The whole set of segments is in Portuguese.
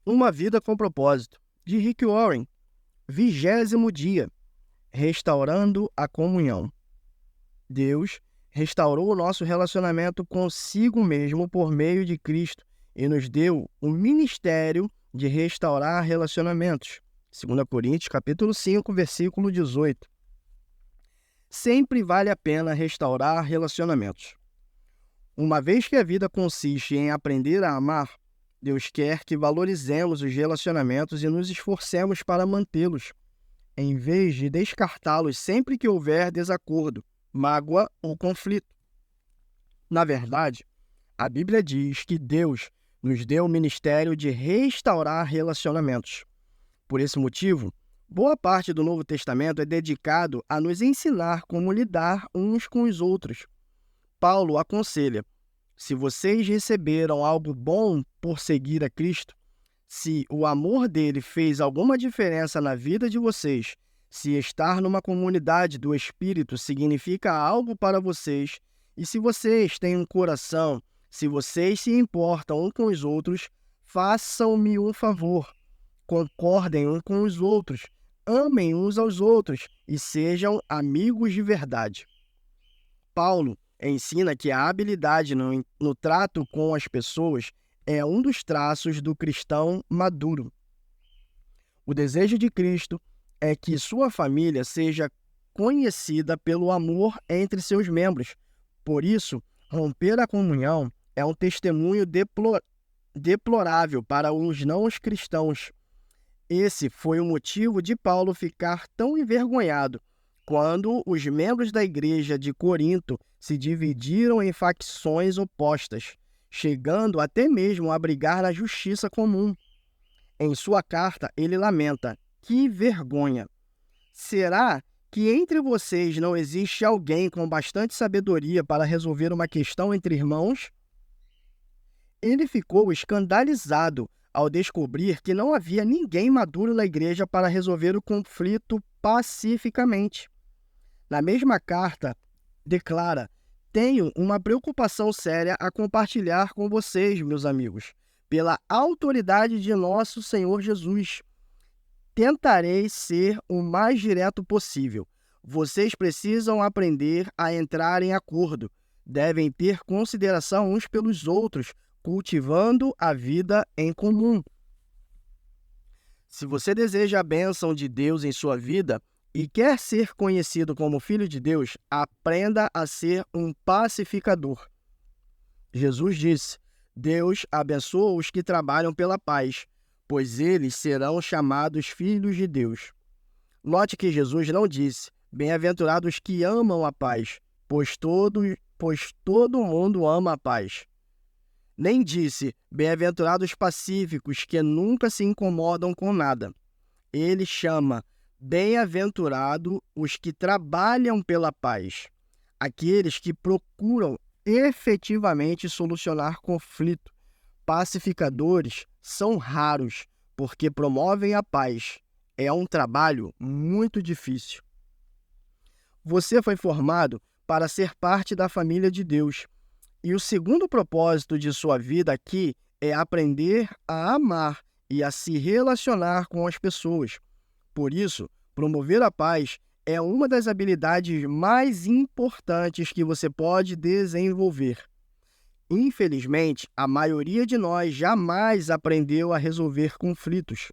Uma vida com propósito, de Rick Warren. 20º dia, restaurando a comunhão. Deus restaurou o nosso relacionamento consigo mesmo por meio de Cristo e nos deu o ministério de restaurar relacionamentos. 2 Coríntios, capítulo 5, versículo 18. Sempre vale a pena restaurar relacionamentos. Uma vez que a vida consiste em aprender a amar, Deus quer que valorizemos os relacionamentos e nos esforcemos para mantê-los, em vez de descartá-los sempre que houver desacordo, mágoa ou conflito. Na verdade, a Bíblia diz que Deus nos deu o ministério de restaurar relacionamentos. Por esse motivo, boa parte do Novo Testamento é dedicado a nos ensinar como lidar uns com os outros. Paulo aconselha: se vocês receberam algo bom por seguir a Cristo, se o amor dele fez alguma diferença na vida de vocês, se estar numa comunidade do Espírito significa algo para vocês, e se vocês têm um coração, se vocês se importam uns com os outros, façam-me um favor. Concordem uns com os outros, amem uns aos outros e sejam amigos de verdade. Paulo ensina que a habilidade no trato com as pessoas é um dos traços do cristão maduro. O desejo de Cristo é que sua família seja conhecida pelo amor entre seus membros. Por isso, romper a comunhão é um testemunho deplorável para os não cristãos. Esse foi o motivo de Paulo ficar tão envergonhado quando os membros da igreja de Corinto se dividiram em facções opostas, chegando até mesmo a brigar na justiça comum. Em sua carta, ele lamenta: que vergonha! Será que entre vocês não existe alguém com bastante sabedoria para resolver uma questão entre irmãos? Ele ficou escandalizado ao descobrir que não havia ninguém maduro na igreja para resolver o conflito pacificamente. Na mesma carta, declara: tenho uma preocupação séria a compartilhar com vocês, meus amigos, pela autoridade de nosso Senhor Jesus. Tentarei ser o mais direto possível. Vocês precisam aprender a entrar em acordo. Devem ter consideração uns pelos outros, cultivando a vida em comum. Se você deseja a bênção de Deus em sua vida e quer ser conhecido como filho de Deus, aprenda a ser um pacificador. Jesus disse: Deus abençoa os que trabalham pela paz, pois eles serão chamados filhos de Deus. Note que Jesus não disse: bem-aventurados que amam a paz, pois todo mundo ama a paz. Nem disse: bem-aventurados pacíficos que nunca se incomodam com nada. Ele chama bem-aventurado os que trabalham pela paz, aqueles que procuram efetivamente solucionar conflito. Pacificadores são raros, porque promovem a paz. É um trabalho muito difícil. Você foi formado para ser parte da família de Deus. E o segundo propósito de sua vida aqui é aprender a amar e a se relacionar com as pessoas. Por isso, promover a paz é uma das habilidades mais importantes que você pode desenvolver. Infelizmente, a maioria de nós jamais aprendeu a resolver conflitos.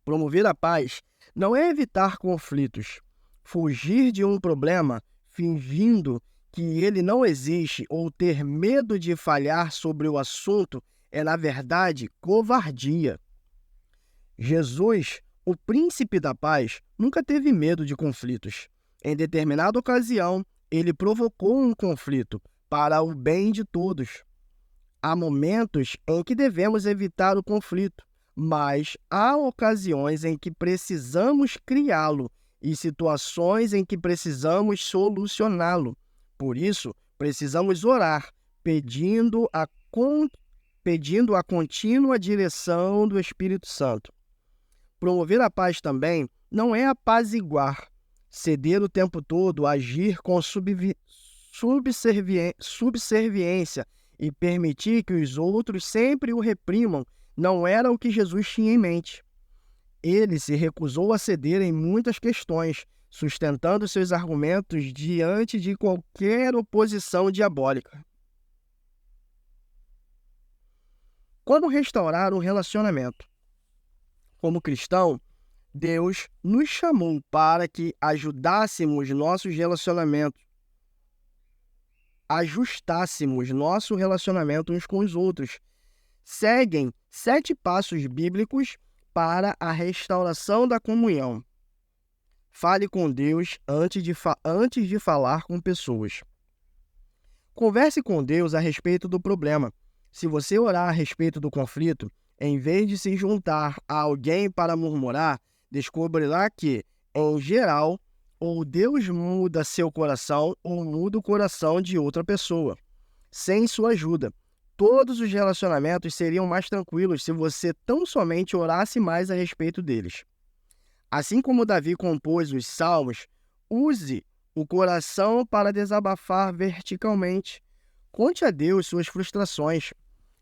Promover a paz não é evitar conflitos. Fugir de um problema fingindo que ele não existe ou ter medo de falhar sobre o assunto é, na verdade, covardia. Jesus, o príncipe da paz, nunca teve medo de conflitos. Em determinada ocasião, ele provocou um conflito para o bem de todos. Há momentos em que devemos evitar o conflito, mas há ocasiões em que precisamos criá-lo e situações em que precisamos solucioná-lo. Por isso, precisamos orar, pedindo a contínua direção do Espírito Santo. Promover a paz também não é apaziguar, ceder o tempo todo, agir com subserviência e permitir que os outros sempre o reprimam não era o que Jesus tinha em mente. Ele se recusou a ceder em muitas questões, sustentando seus argumentos diante de qualquer oposição diabólica. Como restaurar um relacionamento? Como cristão, Deus nos chamou para que ajudássemos nossos relacionamentos, ajustássemos nosso relacionamento uns com os outros. Seguem 7 passos bíblicos para a restauração da comunhão. Fale com Deus antes de falar com pessoas. Converse com Deus a respeito do problema. Se você orar a respeito do conflito, em vez de se juntar a alguém para murmurar, descobrirá que, em geral, ou Deus muda seu coração ou muda o coração de outra pessoa. Sem sua ajuda, todos os relacionamentos seriam mais tranquilos se você tão somente orasse mais a respeito deles. Assim como Davi compôs os salmos, use o coração para desabafar verticalmente. Conte a Deus suas frustrações.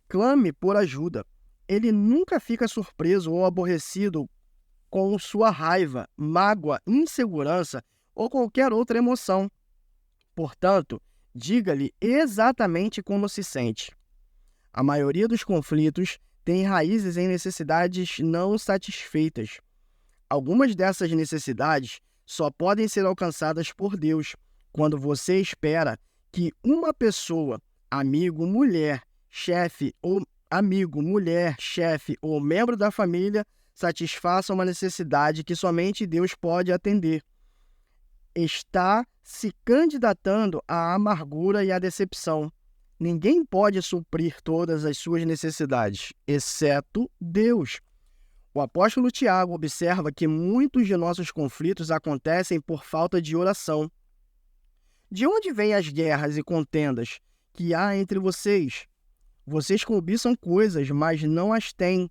Clame por ajuda. Ele nunca fica surpreso ou aborrecido com sua raiva, mágoa, insegurança ou qualquer outra emoção. Portanto, diga-lhe exatamente como se sente. A maioria dos conflitos tem raízes em necessidades não satisfeitas. Algumas dessas necessidades só podem ser alcançadas por Deus quando você espera que uma pessoa, amigo, mulher, chefe ou membro da família, satisfaça uma necessidade que somente Deus pode atender. Está se candidatando à amargura e à decepção. Ninguém pode suprir todas as suas necessidades, exceto Deus. O apóstolo Tiago observa que muitos de nossos conflitos acontecem por falta de oração. De onde vêm as guerras e contendas que há entre vocês? Vocês cobiçam coisas, mas não as têm.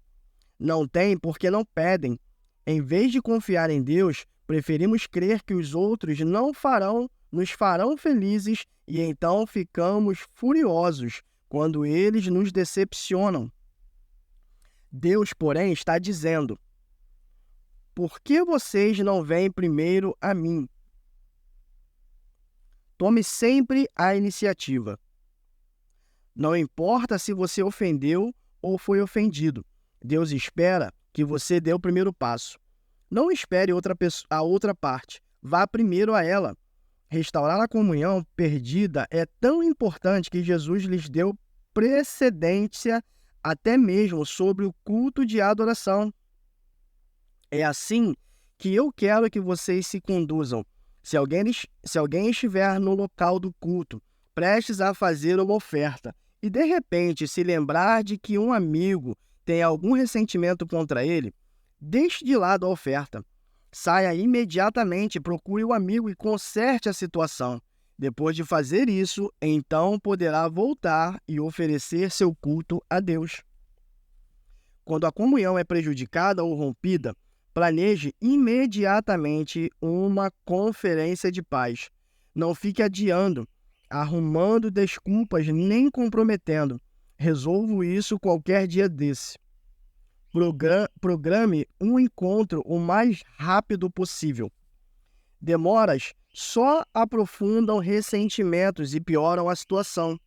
Não têm porque não pedem. Em vez de confiar em Deus, preferimos crer que os outros nos farão felizes e então ficamos furiosos quando eles nos decepcionam. Deus, porém, está dizendo: por que vocês não vêm primeiro a mim? Tome sempre a iniciativa. Não importa se você ofendeu ou foi ofendido. Deus espera que você dê o primeiro passo. Não espere a outra parte. Vá primeiro a ela. Restaurar a comunhão perdida é tão importante que Jesus lhes deu precedência até mesmo sobre o culto de adoração. É assim que eu quero que vocês se conduzam. Se alguém estiver no local do culto, prestes a fazer uma oferta, e de repente se lembrar de que um amigo tem algum ressentimento contra ele, deixe de lado a oferta. Saia imediatamente, procure o amigo e conserte a situação. Depois de fazer isso, então poderá voltar e oferecer seu culto a Deus. Quando a comunhão é prejudicada ou rompida, planeje imediatamente uma conferência de paz. Não fique adiando, arrumando desculpas nem comprometendo. Resolvo isso qualquer dia desse. Programe um encontro o mais rápido possível. Demoras só aprofundam ressentimentos e pioram a situação.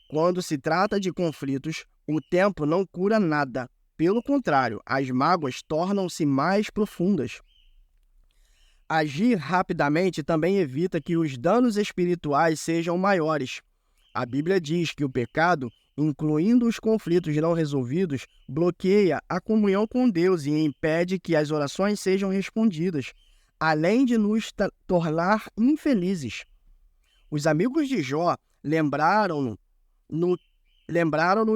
Quando se trata de conflitos, o tempo não cura nada. Pelo contrário, as mágoas tornam-se mais profundas. Agir rapidamente também evita que os danos espirituais sejam maiores. A Bíblia diz que o pecado, incluindo os conflitos não resolvidos, bloqueia a comunhão com Deus e impede que as orações sejam respondidas, além de nos tornar infelizes. Os amigos de Jó lembraram-no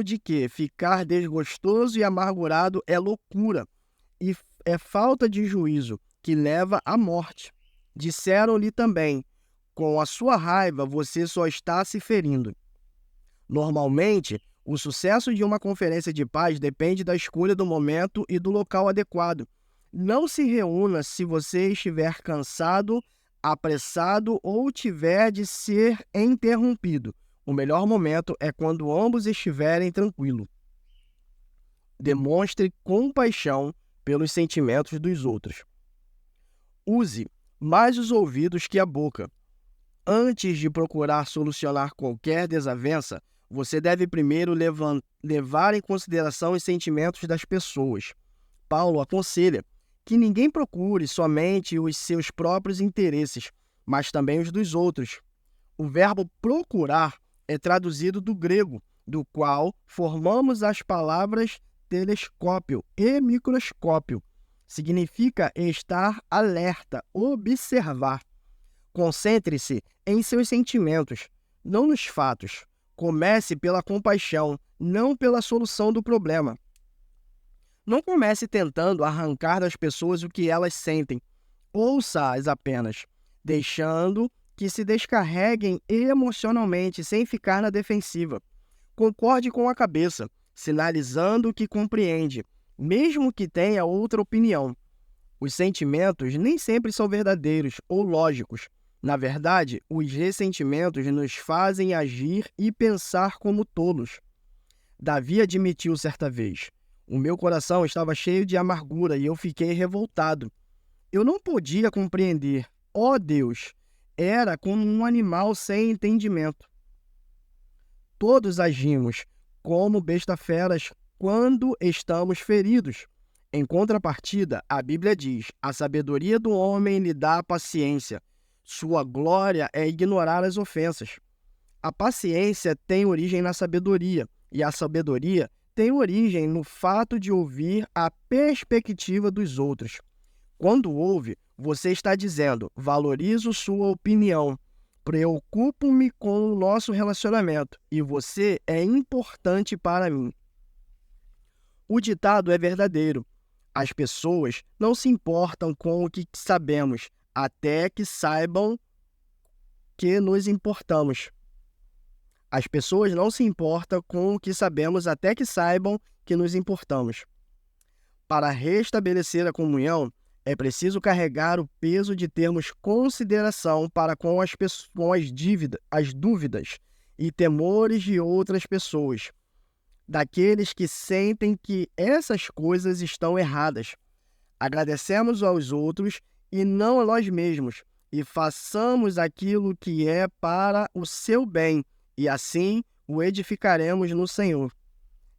de que ficar desgostoso e amargurado é loucura e é falta de juízo que leva à morte. Disseram-lhe também: com a sua raiva você só está se ferindo. Normalmente, o sucesso de uma conferência de paz depende da escolha do momento e do local adequado. Não se reúna se você estiver cansado, apressado ou tiver de ser interrompido. O melhor momento é quando ambos estiverem tranquilos. Demonstre compaixão pelos sentimentos dos outros. Use mais os ouvidos que a boca. Antes de procurar solucionar qualquer desavença, você deve primeiro levar em consideração os sentimentos das pessoas. Paulo aconselha que ninguém procure somente os seus próprios interesses, mas também os dos outros. O verbo procurar é traduzido do grego, do qual formamos as palavras telescópio e microscópio. Significa estar alerta, observar. Concentre-se em seus sentimentos, não nos fatos. Comece pela compaixão, não pela solução do problema. Não comece tentando arrancar das pessoas o que elas sentem. Ouça-as apenas, deixando que se descarreguem emocionalmente sem ficar na defensiva. Concorde com a cabeça, sinalizando que compreende, mesmo que tenha outra opinião. Os sentimentos nem sempre são verdadeiros ou lógicos. Na verdade, os ressentimentos nos fazem agir e pensar como tolos. Davi admitiu certa vez: o meu coração estava cheio de amargura e eu fiquei revoltado. Eu não podia compreender. Ó Deus, era como um animal sem entendimento. Todos agimos como besta-feras quando estamos feridos. Em contrapartida, a Bíblia diz: a sabedoria do homem lhe dá a paciência. Sua glória é ignorar as ofensas. A paciência tem origem na sabedoria, e a sabedoria tem origem no fato de ouvir a perspectiva dos outros. Quando ouve, você está dizendo: valorizo sua opinião, preocupo-me com o nosso relacionamento, e você é importante para mim. O ditado é verdadeiro. As pessoas não se importam com o que sabemos, até que saibam que nos importamos. As pessoas não se importam com o que sabemos até que saibam que nos importamos. Para restabelecer a comunhão, é preciso carregar o peso de termos consideração para com as dúvidas e temores de outras pessoas, daqueles que sentem que essas coisas estão erradas. Agradecemos aos outros e não a nós mesmos, e façamos aquilo que é para o seu bem, e assim o edificaremos no Senhor.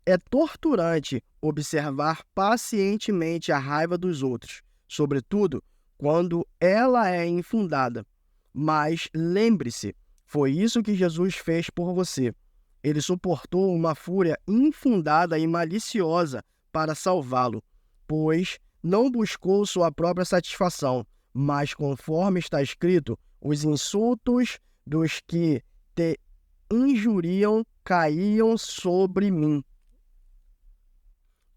É torturante observar pacientemente a raiva dos outros, sobretudo quando ela é infundada. Mas lembre-se, foi isso que Jesus fez por você. Ele suportou uma fúria infundada e maliciosa para salvá-lo, pois não buscou sua própria satisfação, mas, conforme está escrito, os insultos dos que te injuriam caíam sobre mim.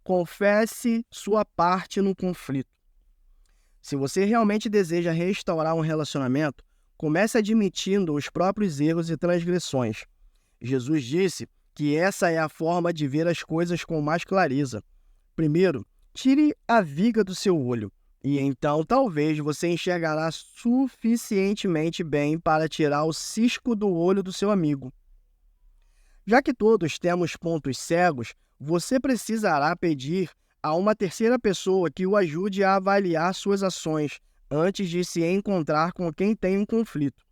Confesse sua parte no conflito. Se você realmente deseja restaurar um relacionamento, comece admitindo os próprios erros e transgressões. Jesus disse que essa é a forma de ver as coisas com mais clareza. Primeiro, tire a viga do seu olho, e então talvez você enxergará suficientemente bem para tirar o cisco do olho do seu amigo. Já que todos temos pontos cegos, você precisará pedir a uma terceira pessoa que o ajude a avaliar suas ações antes de se encontrar com quem tem um conflito.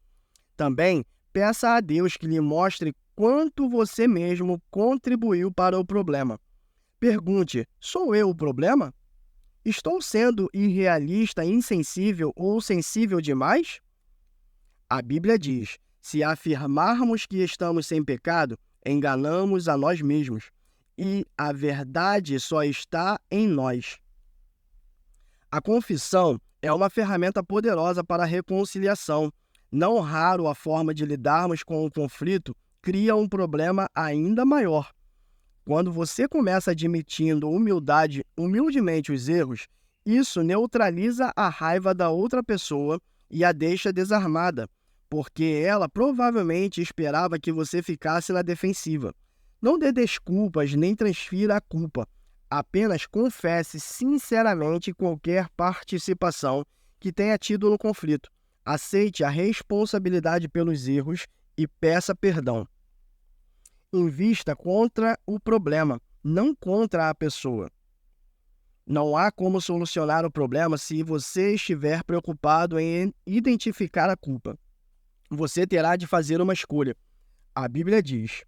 Também peça a Deus que lhe mostre quanto você mesmo contribuiu para o problema. Pergunte: sou eu o problema? Estou sendo irrealista, insensível ou sensível demais? A Bíblia diz: se afirmarmos que estamos sem pecado, enganamos a nós mesmos, e a verdade só está em nós. A confissão é uma ferramenta poderosa para a reconciliação. Não raro, a forma de lidarmos com o conflito cria um problema ainda maior. Quando você começa admitindo humildemente os erros, isso neutraliza a raiva da outra pessoa e a deixa desarmada, porque ela provavelmente esperava que você ficasse na defensiva. Não dê desculpas nem transfira a culpa. Apenas confesse sinceramente qualquer participação que tenha tido no conflito. Aceite a responsabilidade pelos erros e peça perdão. Invista contra o problema, não contra a pessoa. Não há como solucionar o problema se você estiver preocupado em identificar a culpa. Você terá de fazer uma escolha. A Bíblia diz: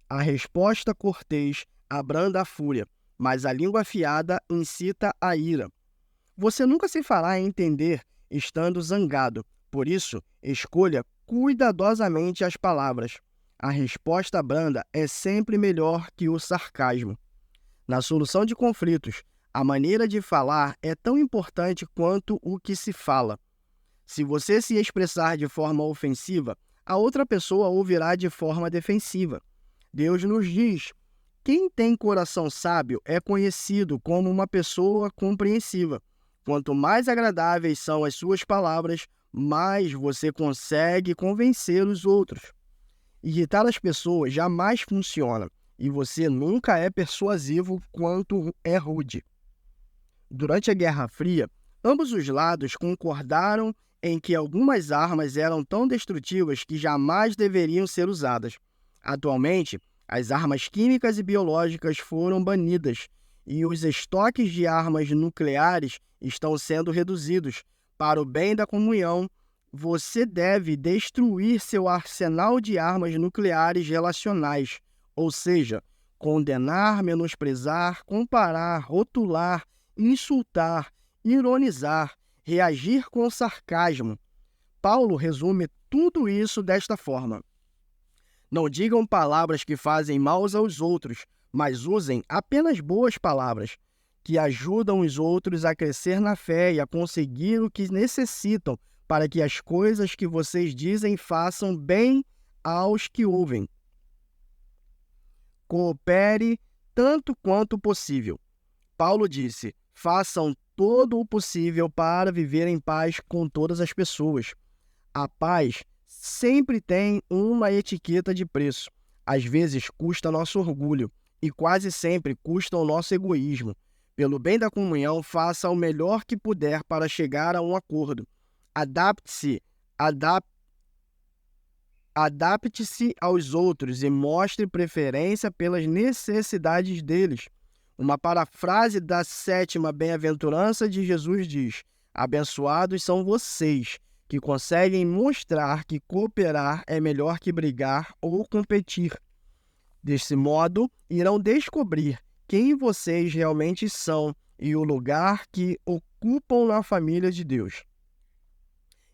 a resposta cortês abranda a fúria, mas a língua afiada incita a ira. Você nunca se fará entender estando zangado. Por isso, escolha cuidadosamente as palavras. A resposta branda é sempre melhor que o sarcasmo. Na solução de conflitos, a maneira de falar é tão importante quanto o que se fala. Se você se expressar de forma ofensiva, a outra pessoa ouvirá de forma defensiva. Deus nos diz: quem tem coração sábio é conhecido como uma pessoa compreensiva. Quanto mais agradáveis são as suas palavras, mais você consegue convencer os outros. Irritar as pessoas jamais funciona, e você nunca é persuasivo quanto é rude. Durante a Guerra Fria, ambos os lados concordaram em que algumas armas eram tão destrutivas que jamais deveriam ser usadas. Atualmente, as armas químicas e biológicas foram banidas e os estoques de armas nucleares estão sendo reduzidos. Para o bem da comunhão, você deve destruir seu arsenal de armas nucleares relacionais, ou seja, condenar, menosprezar, comparar, rotular, insultar, ironizar, reagir com sarcasmo. Paulo resume tudo isso desta forma: não digam palavras que fazem mal aos outros, mas usem apenas boas palavras, que ajudam os outros a crescer na fé e a conseguir o que necessitam para que as coisas que vocês dizem façam bem aos que ouvem. Coopere tanto quanto possível. Paulo disse: façam todo o possível para viver em paz com todas as pessoas. A paz sempre tem uma etiqueta de preço. Às vezes custa nosso orgulho e quase sempre custa o nosso egoísmo. Pelo bem da comunhão, faça o melhor que puder para chegar a um acordo. Adapte-se aos outros e mostre preferência pelas necessidades deles. Uma parafrase da 7ª bem-aventurança de Jesus diz: abençoados são vocês, que conseguem mostrar que cooperar é melhor que brigar ou competir. Desse modo, irão descobrir quem vocês realmente são e o lugar que ocupam na família de Deus.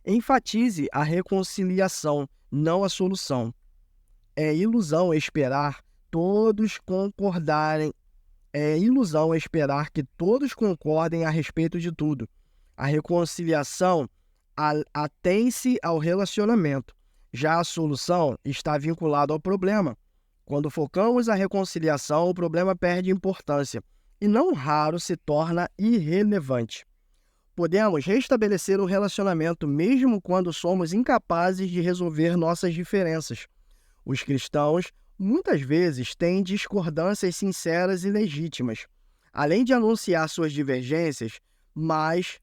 Enfatize a reconciliação, não a solução. É ilusão esperar que todos concordem a respeito de tudo. A reconciliação atém-se ao relacionamento. Já a solução está vinculada ao problema. Quando focamos a reconciliação, o problema perde importância e não raro se torna irrelevante. Podemos restabelecer o relacionamento mesmo quando somos incapazes de resolver nossas diferenças. Os cristãos muitas vezes têm discordâncias sinceras e legítimas. Além de anunciar suas divergências, mas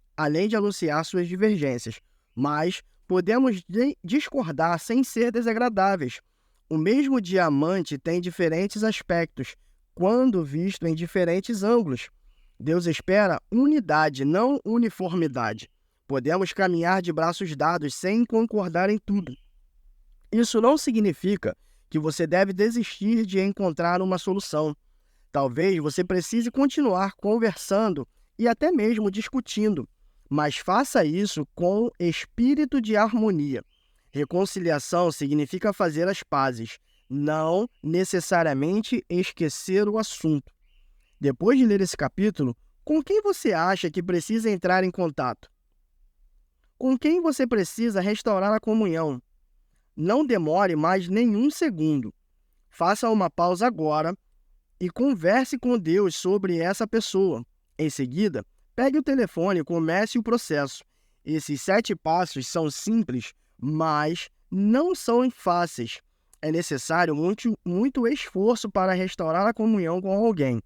podemos discordar sem ser desagradáveis. O mesmo diamante tem diferentes aspectos, quando visto em diferentes ângulos. Deus espera unidade, não uniformidade. Podemos caminhar de braços dados sem concordar em tudo. Isso não significa que você deve desistir de encontrar uma solução. Talvez você precise continuar conversando e até mesmo discutindo, mas faça isso com espírito de harmonia. Reconciliação significa fazer as pazes, não necessariamente esquecer o assunto. Depois de ler esse capítulo, com quem você acha que precisa entrar em contato? Com quem você precisa restaurar a comunhão? Não demore mais nenhum segundo. Faça uma pausa agora e converse com Deus sobre essa pessoa. Em seguida, pegue o telefone e comece o processo. Esses 7 passos são simples, mas não são fáceis. É necessário muito esforço para restaurar a comunhão com alguém.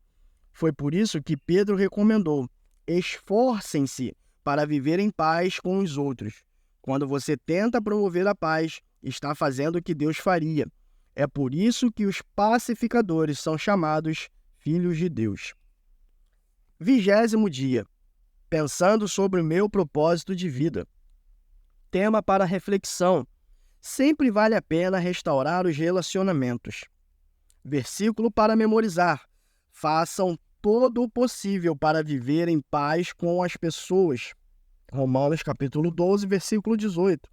Foi por isso que Pedro recomendou: esforcem-se para viver em paz com os outros. Quando você tenta promover a paz, está fazendo o que Deus faria. É por isso que os pacificadores são chamados filhos de Deus. 20º dia. Pensando sobre o meu propósito de vida. Tema para reflexão. Sempre vale a pena restaurar os relacionamentos. Versículo para memorizar. Façam todo o possível para viver em paz com as pessoas. Romanos capítulo 12, versículo 18.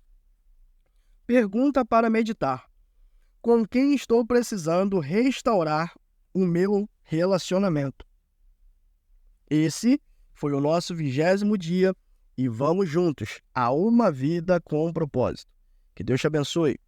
Pergunta para meditar. Com quem estou precisando restaurar o meu relacionamento? Esse foi o nosso 20º dia e vamos juntos a uma vida com propósito. Que Deus te abençoe.